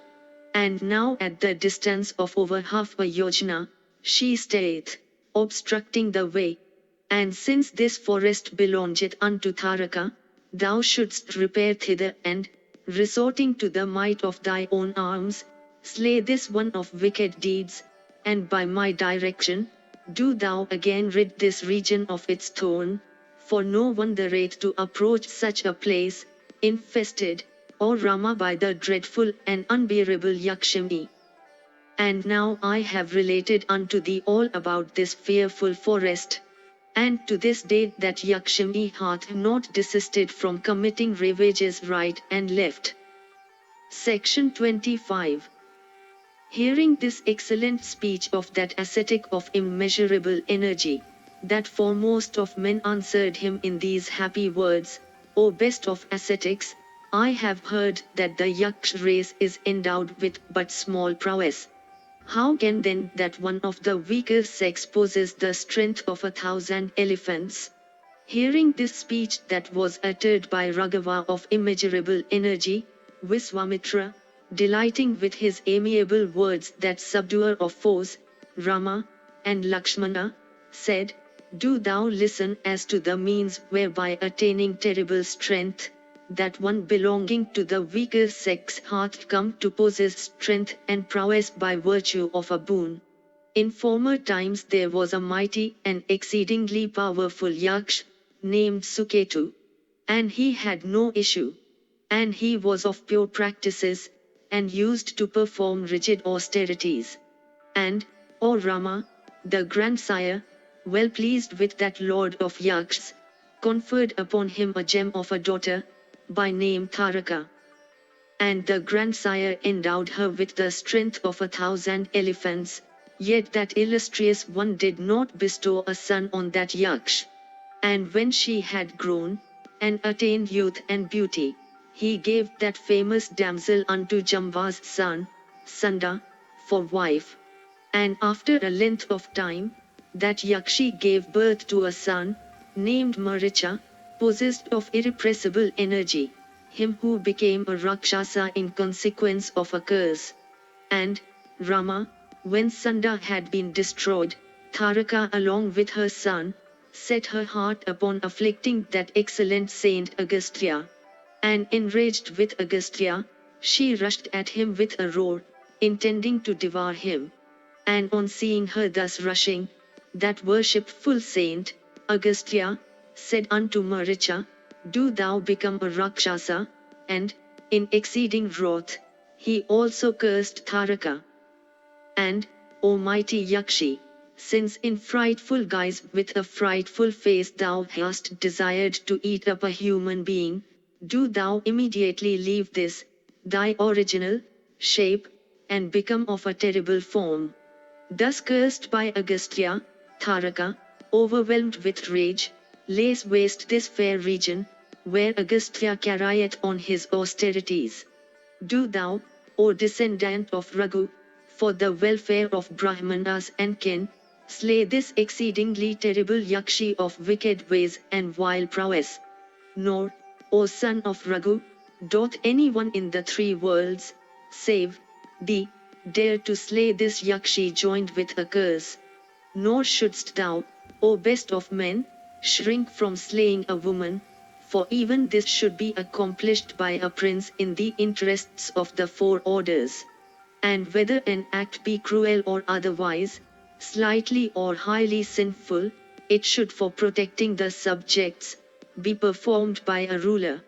And now at the distance of over half a yojana, she stayeth, obstructing the way. And since this forest belongeth unto Tharaka, thou shouldst repair thither and, resorting to the might of thy own arms, slay this one of wicked deeds, and by my direction, do thou again rid this region of its thorn, for no wondereth to approach such a place, infested, O Rama, by the dreadful and unbearable Yakshini. And now I have related unto thee all about this fearful forest, and to this day that Yakshini hath not desisted from committing ravages right and left. Section 25. Hearing this excellent speech of that ascetic of immeasurable energy, that foremost of men answered him in these happy words, O best of ascetics, I have heard that the Yaksh race is endowed with but small prowess. How can then that one of the weaker sex possess the strength of 1,000 elephants? Hearing this speech that was uttered by Raghava of immeasurable energy, Viswamitra, delighting with his amiable words, that subduer of foes, Rama, and Lakshmana, said, do thou listen as to the means whereby attaining terrible strength, that one belonging to the weaker sex hath come to possess strength and prowess by virtue of a boon. In former times there was a mighty and exceedingly powerful Yaksh, named Suketu. And he had no issue. And he was of pure practices, and used to perform rigid austerities. And, O Rama, the grandsire, well pleased with that lord of Yakshs, conferred upon him a gem of a daughter, by name Tharaka. And the grandsire endowed her with the strength of 1,000 elephants, yet that illustrious one did not bestow a son on that Yaksh. And when she had grown, and attained youth and beauty, he gave that famous damsel unto Jamba's son, Sanda, for wife. And after a length of time, that Yakshi gave birth to a son, named Maricha, possessed of irrepressible energy, him who became a Rakshasa in consequence of a curse. And, Rama, when Sanda had been destroyed, Tharaka along with her son, set her heart upon afflicting that excellent saint Agastya. And enraged with Agastya, she rushed at him with a roar, intending to devour him. And on seeing her thus rushing, that worshipful saint, Agastya, said unto Maricha, do thou become a Rakshasa, and, in exceeding wrath, he also cursed Tharaka. And, O mighty Yakshi, since in frightful guise with a frightful face thou hast desired to eat up a human being, do thou immediately leave this, thy original, shape, and become of a terrible form. Thus cursed by Agastya, Tharaka, overwhelmed with rage, lays waste this fair region, where Agastya carrieth on his austerities. Do thou, O descendant of Raghu, for the welfare of Brahmanas and kin, slay this exceedingly terrible Yakshi of wicked ways and vile prowess. Nor, O son of Raghu, doth anyone in the three worlds, save thee, dare to slay this Yakshi joined with a curse. Nor shouldst thou, O best of men, shrink from slaying a woman, for even this should be accomplished by a prince in the interests of the four orders. And whether an act be cruel or otherwise, slightly or highly sinful, it should for protecting the subjects, be performed by a ruler.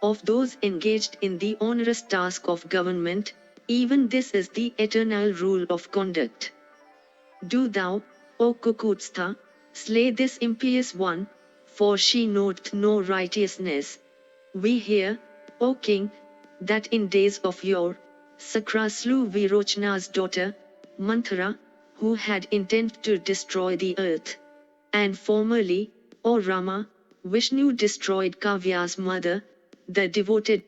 Of those engaged in the onerous task of government, even this is the eternal rule of conduct. Do thou, O Kukutstha, slay this impious one, for she knoweth no righteousness. We hear, O king, that in days of yore, Sakra slew Virochana's daughter, Manthara, who had intent to destroy the earth. And formerly, O Rama, Vishnu destroyed Kavya's mother, the devoted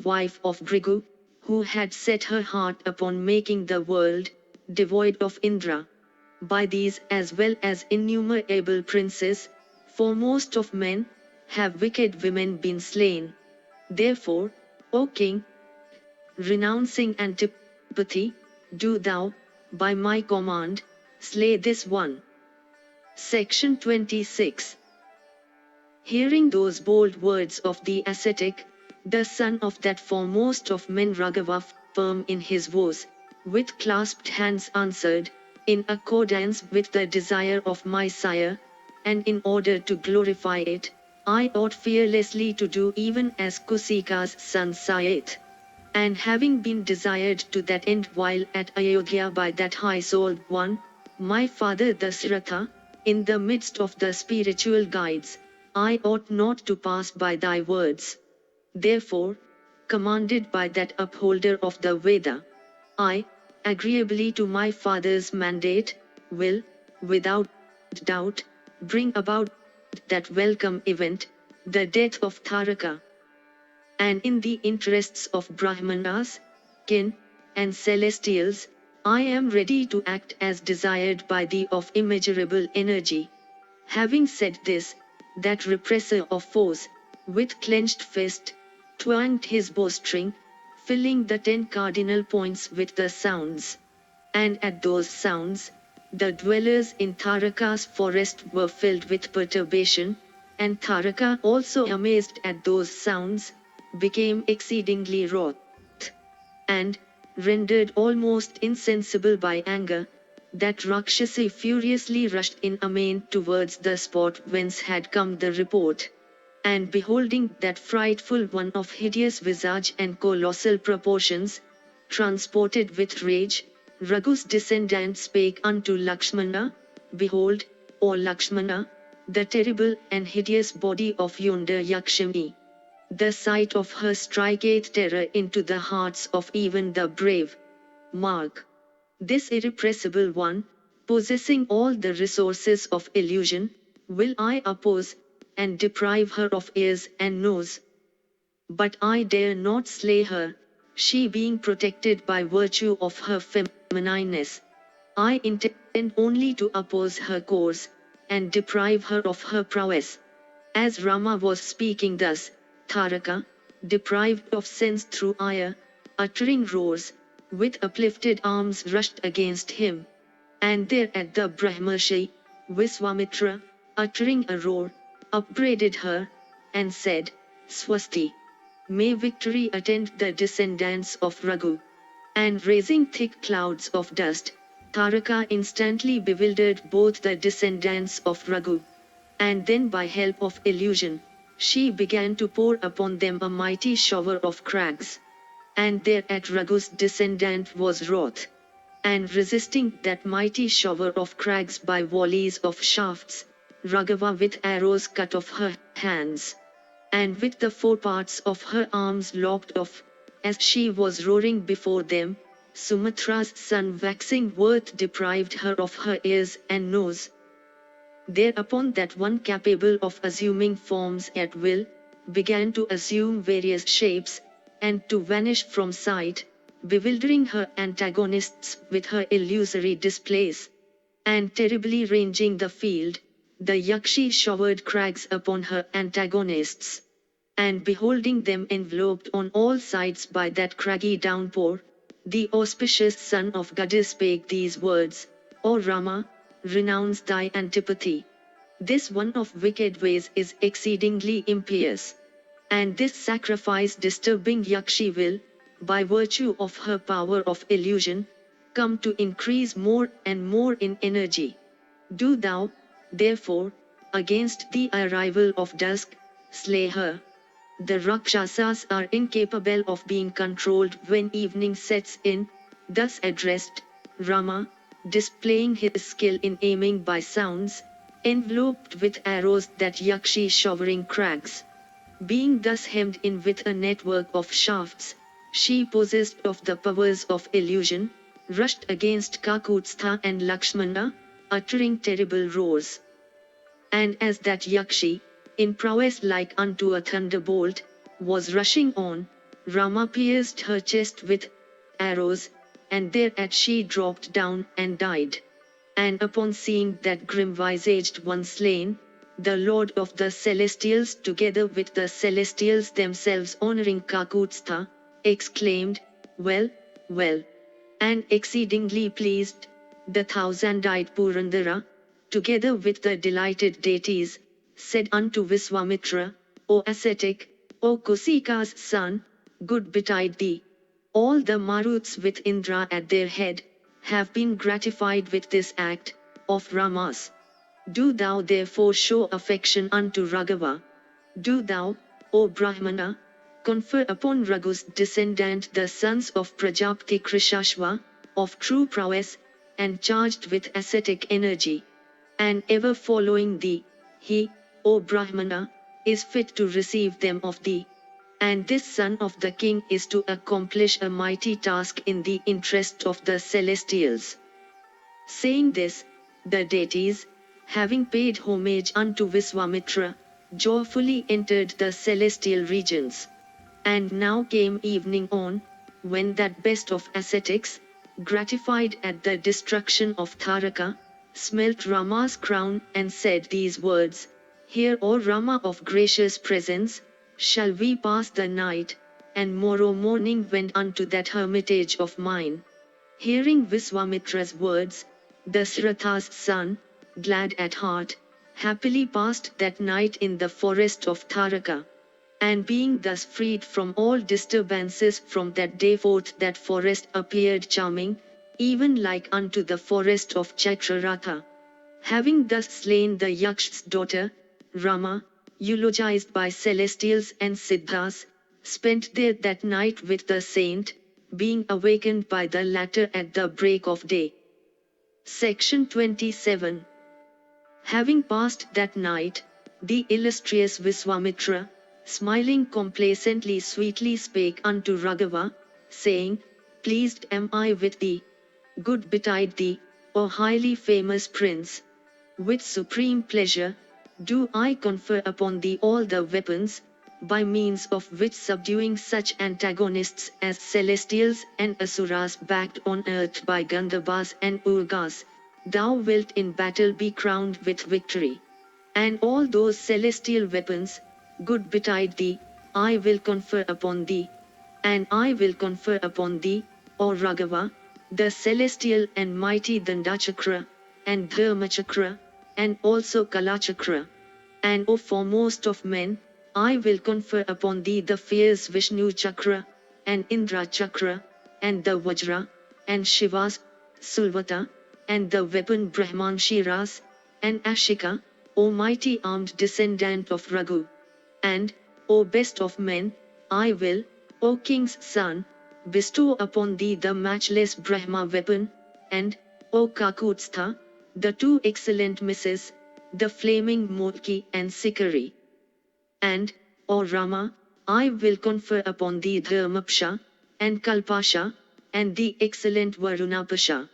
wife of Bhrigu, who had set her heart upon making the world devoid of Indra. By these as well as innumerable princes, foremost of men, have wicked women been slain. Therefore, O king, renouncing antipathy, do thou, by my command, slay this one. Section 26. Hearing those bold words of the ascetic, the son of that foremost of men Raghava, firm in his woes, with clasped hands answered, in accordance with the desire of my sire, and in order to glorify it, I ought fearlessly to do even as Kusika's son saith. And having been desired to that end while at Ayodhya by that high-souled one, my father Dasharatha, in the midst of the spiritual guides, I ought not to pass by thy words. Therefore, commanded by that upholder of the Veda, I, agreeably to my father's mandate, will, without doubt, bring about that welcome event, the death of Taraka. And in the interests of Brahmanas, kin, and celestials, I am ready to act as desired by thee of immeasurable energy. Having said this, that repressor of foes, with clenched fist, twanged his bowstring, filling the 10 cardinal points with the sounds. And at those sounds, the dwellers in Taraka's forest were filled with perturbation, and Taraka also amazed at those sounds, became exceedingly wroth, and, rendered almost insensible by anger, that Rakshasi furiously rushed in amain towards the spot whence had come the report. And beholding that frightful one of hideous visage and colossal proportions, transported with rage, Raghu's descendant spake unto Lakshmana, Behold, O Lakshmana, the terrible and hideous body of yonder Yakshami. The sight of her striketh terror into the hearts of even the brave. Mark. This irrepressible one, possessing all the resources of illusion, will I oppose, and deprive her of ears and nose. But I dare not slay her, she being protected by virtue of her feminineness. I intend only to oppose her course, and deprive her of her prowess. As Rama was speaking thus, Taraka, deprived of sense through ire, uttering roars, with uplifted arms rushed against him. And there at the Brahmarshi, Viswamitra, uttering a roar, upbraided her, and said, Swasti. May victory attend the descendants of Raghu. And raising thick clouds of dust, Taraka instantly bewildered both the descendants of Raghu. And then by help of illusion, she began to pour upon them a mighty shower of crags. And thereat Raghu's descendant was wroth. And resisting that mighty shower of crags by volleys of shafts, Raghava with arrows cut off her hands. And with the foreparts of her arms lopped off, as she was roaring before them, Sumatra's son waxing wroth deprived her of her ears and nose. Thereupon that one capable of assuming forms at will, began to assume various shapes, and to vanish from sight, bewildering her antagonists with her illusory displays. And terribly ranging the field, the Yakshi showered crags upon her antagonists. And beholding them enveloped on all sides by that craggy downpour, the auspicious son of Goddess spake these words, O Rama, renounce thy antipathy. This one of wicked ways is exceedingly impious. And this sacrifice disturbing Yakshi will, by virtue of her power of illusion, come to increase more and more in energy. Do thou, therefore, against the arrival of dusk, slay her. The Rakshasas are incapable of being controlled when evening sets in. Thus addressed, Rama, displaying his skill in aiming by sounds, enveloped with arrows that Yakshi showering crags. Being thus hemmed in with a network of shafts, she possessed of the powers of illusion, rushed against Kakutstha and Lakshmana, uttering terrible roars. And as that Yakshi, in prowess like unto a thunderbolt, was rushing on, Rama pierced her chest with arrows, and thereat she dropped down and died. And upon seeing that grim-visaged one slain, the Lord of the Celestials together with the Celestials themselves honoring Kakutstha, exclaimed, Well, well. And exceedingly pleased, the thousand-eyed Purandara, together with the delighted deities, said unto Viswamitra, O ascetic, O Kusika's son, good betide thee. All the Maruts with Indra at their head, have been gratified with this act of Rama's. Do thou therefore show affection unto Raghava. Do thou, O Brahmana, confer upon Raghu's descendant the sons of Prajapati Krishashva, of true prowess, and charged with ascetic energy. And ever following thee, he, O Brahmana, is fit to receive them of thee. And this son of the king is to accomplish a mighty task in the interest of the celestials. Saying this, the deities, having paid homage unto Viswamitra, joyfully entered the celestial regions. And now came evening on, when that best of ascetics, gratified at the destruction of Tharaka, smelt Rama's crown and said these words, Here, O Rama of gracious presence, shall we pass the night, and morrow morning went unto that hermitage of mine. Hearing Viswamitra's words, Dasratha's son, glad at heart, happily passed that night in the forest of Tharaka. And being thus freed from all disturbances from that day forth, that forest appeared charming, even like unto the forest of Chitraratha. Having thus slain the Yaksh's daughter, Rama, eulogized by celestials and siddhas, spent there that night with the saint, being awakened by the latter at the break of day. Section 27. Having passed that night, the illustrious Viswamitra, smiling complacently sweetly spake unto Raghava, saying, Pleased am I with thee. Good betide thee, O highly famous prince. With supreme pleasure, do I confer upon thee all the weapons, by means of which subduing such antagonists as celestials and asuras backed on earth by Gandharvas and Urgas, thou wilt in battle be crowned with victory. And all those celestial weapons, good betide thee, I will confer upon thee. And I will confer upon thee, O Raghava, the celestial and mighty Dandachakra, and Dharmachakra, and also Kalachakra. And O foremost of men, I will confer upon thee the fierce Vishnu Chakra, and Indra Chakra, and the Vajra, and Shiva's Sulvata, and the weapon Brahman Shiras, and Ashika, O mighty armed descendant of Raghu. And, O best of men, I will, O king's son, bestow upon thee the matchless Brahma weapon, and, O Kakutstha, the two excellent misses, the flaming Motki and Sikari. And, O Rama, I will confer upon thee Dharmapsha, and Kalpasha, and the excellent Varunapasha.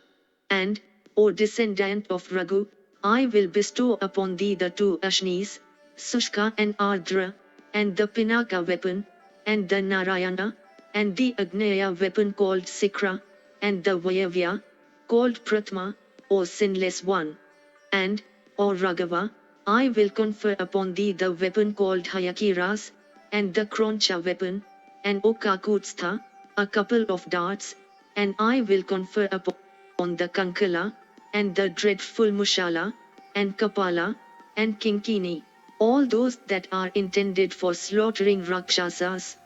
And, O descendant of Raghu, I will bestow upon thee the two Ashnis, Sushka and Ardra, and the Pinaka weapon, and the Narayana, and the Agneya weapon called Sikra, and the Vayavya, called Pratma, O sinless one. And, O Raghava, I will confer upon thee the weapon called Hayakiras, and the Kroncha weapon, and O Kakutstha, a couple of darts, and I will confer upon the Kankala, and the dreadful Mushala, and Kapala, and Kinkini, all those that are intended for slaughtering Rakshasas.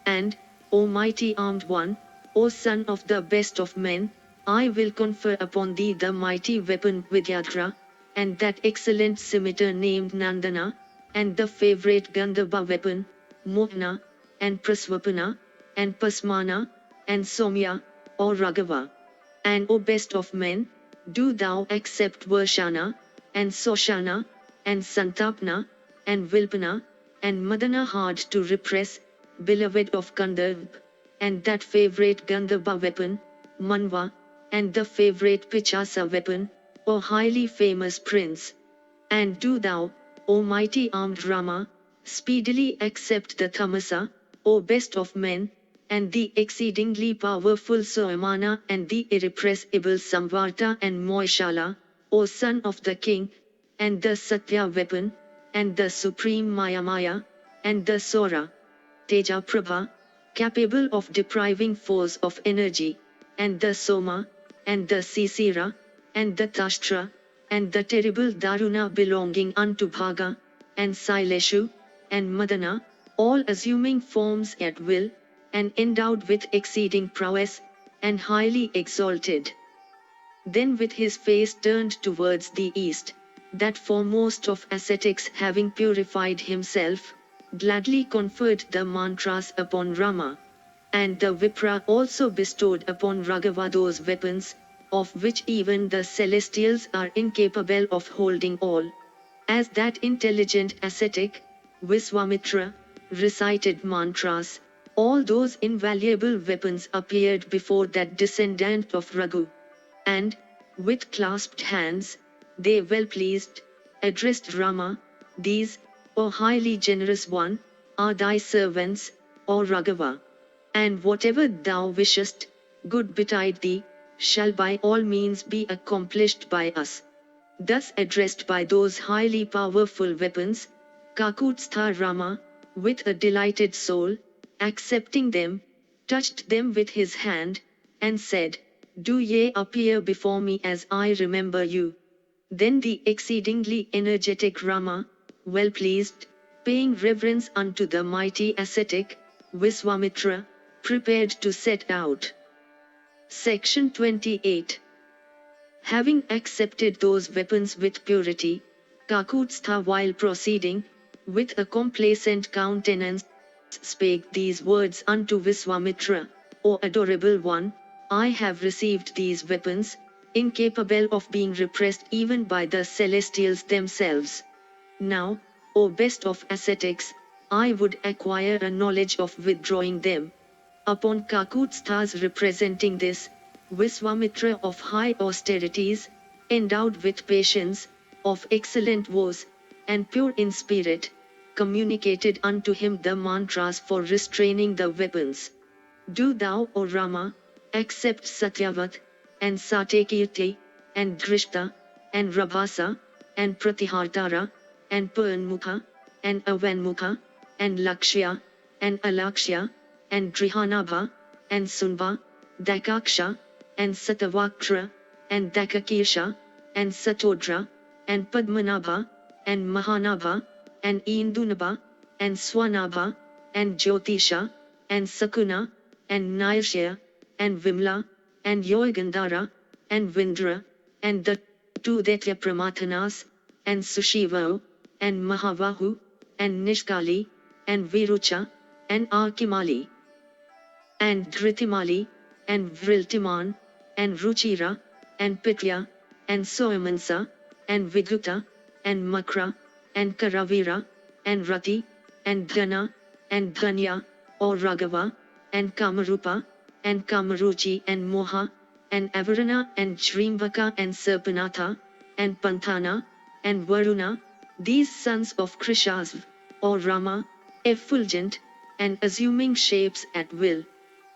And, O mighty armed one, O son of the best of men, I will confer upon thee the mighty weapon Vidyadhra, and that excellent scimitar named Nandana, and the favorite Gandharva weapon, Mohana, and Praswapana, and Pasmana, and Somya, or Raghava. And O best of men, do thou accept Varshana, and Soshana, and Santapna, and Vilpana, and Madana hard to repress, beloved of Gandharva, and that favorite Gandharva weapon, Manva, and the favorite Pichasa weapon, O highly famous prince. And do thou, O mighty armed Rama, speedily accept the Tamasa, O best of men, and the exceedingly powerful Soamana and the irrepressible Samvarta and Moishala, O son of the king, and the Satya weapon, and the supreme Mayamaya, and the Sora, Teja Prabha, capable of depriving foes of energy, and the Soma, and the Sisira, and the Tashtra, and the terrible Daruna belonging unto Bhaga, and Saileshu, and Madana, all assuming forms at will, and endowed with exceeding prowess, and highly exalted. Then with his face turned towards the east, that foremost of ascetics having purified himself, gladly conferred the mantras upon Rama. And the Vipra also bestowed upon Raghava those weapons, of which even the celestials are incapable of holding all. As that intelligent ascetic, Viswamitra, recited mantras, all those invaluable weapons appeared before that descendant of Raghu. And, with clasped hands, they well pleased, addressed Rama, these, O highly generous one, are thy servants, O Raghava. And whatever thou wishest, good betide thee, shall by all means be accomplished by us. Thus addressed by those highly powerful weapons, Kakutstha Rama, with a delighted soul, accepting them, touched them with his hand, and said, Do ye appear before me as I remember you. Then the exceedingly energetic Rama, well pleased, paying reverence unto the mighty ascetic, Viswamitra, prepared to set out. Section 28. Having accepted those weapons with purity, Kakutstha while proceeding, with a complacent countenance, spake these words unto Viswamitra, O adorable one, I have received these weapons, incapable of being repressed even by the celestials themselves. Now, O best of ascetics, I would acquire a knowledge of withdrawing them. Upon Kakutstha's representing this, Viswamitra of high austerities, endowed with patience, of excellent voice, and pure in spirit, communicated unto him the mantras for restraining the weapons. Do thou, O Rama, accept Satyavat, and Satyakirti, and Drishta, and Rabhasa, and Pratihartara, and Purnmukha, and Avanmukha, and Lakshya, and Alakshya, and Drihanabha, and Sunva, Dakaksha, and Satavaktra, and Dakakisha, and Satodra, and Padmanabha, and Mahanabha, and Indunabha, and Swanabha, and Jyotisha, and Sakuna, and Nairshya, and Vimla, and Yoigandhara, and Vindra, and the two Daitya Pramathanas, and Sushivao, and Mahavahu, and Nishkali, and Virucha, and Arkimali, and Dhritimali, and Vriltiman, and Ruchira, and Pitya, and Soyamansa, and Viduta, and Makra, and Karavira, and Rati, and Dhana, and Dhanya, or Raghava, and Kamarupa, and Kamaruchi, and Moha, and Avarana, and Shrimvaka, and Serpanatha, and Panthana, and Varuna, these sons of Krishasv, or Rama, effulgent, and assuming shapes at will.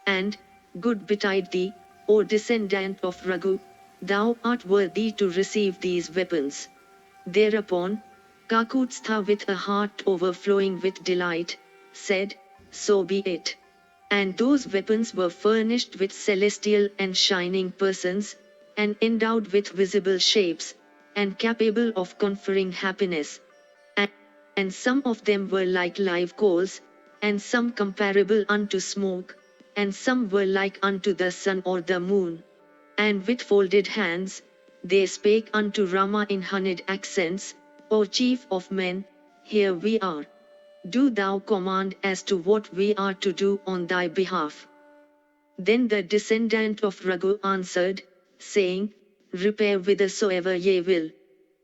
And, good betide thee, O descendant of Raghu, thou art worthy to receive these weapons. Thereupon, Kakutstha with a heart overflowing with delight, said, So be it. And those weapons were furnished with celestial and shining persons, and endowed with visible shapes, and capable of conferring happiness. And, and some of them were like live coals, and some comparable unto smoke, and some were like unto the sun or the moon. And with folded hands, they spake unto Rama in honeyed accents, O chief of men, here we are. Do thou command as to what we are to do on thy behalf. Then the descendant of Raghu answered, saying, Repair whithersoever ye will.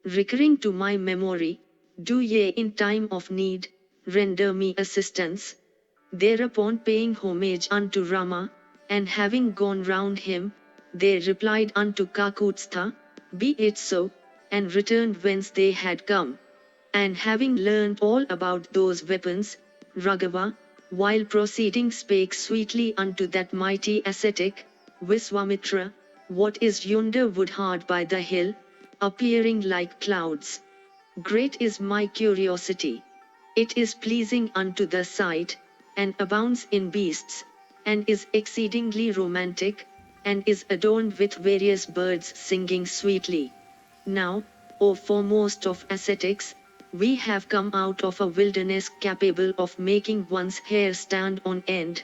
Recurring to my memory, do ye in time of need, render me assistance. Thereupon paying homage unto Rama, and having gone round him, they replied unto Kakutstha, Be it so, and returned whence they had come. And having learned all about those weapons, Raghava, while proceeding spake sweetly unto that mighty ascetic, Viswamitra, What is yonder wood hard by the hill, appearing like clouds? Great is my curiosity. It is pleasing unto the sight, and abounds in beasts, and is exceedingly romantic, and is adorned with various birds singing sweetly. Now, O foremost of ascetics, we have come out of a wilderness capable of making one's hair stand on end.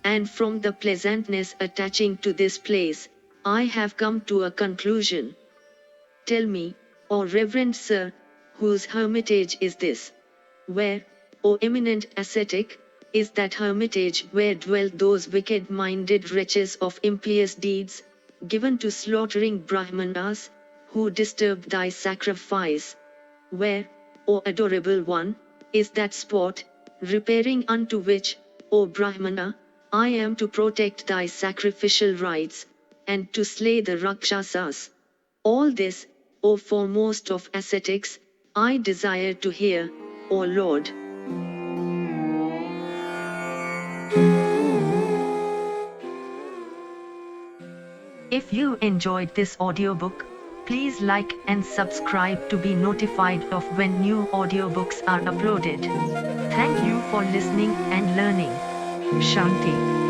And from the pleasantness attaching to this place, I have come to a conclusion. Tell me, O reverend sir, whose hermitage is this? Where, O eminent ascetic, is that hermitage where dwell those wicked-minded wretches of impious deeds, given to slaughtering Brahmanas, who disturbed thy sacrifice? Where, O adorable one, is that spot, repairing unto which, O Brahmana, I am to protect thy sacrificial rites, and to slay the Rakshasas? All this, O foremost of ascetics, I desire to hear, O Lord. If you enjoyed this audiobook, please like and subscribe to be notified of when new audiobooks are uploaded. Thank you for listening and learning. Shanti.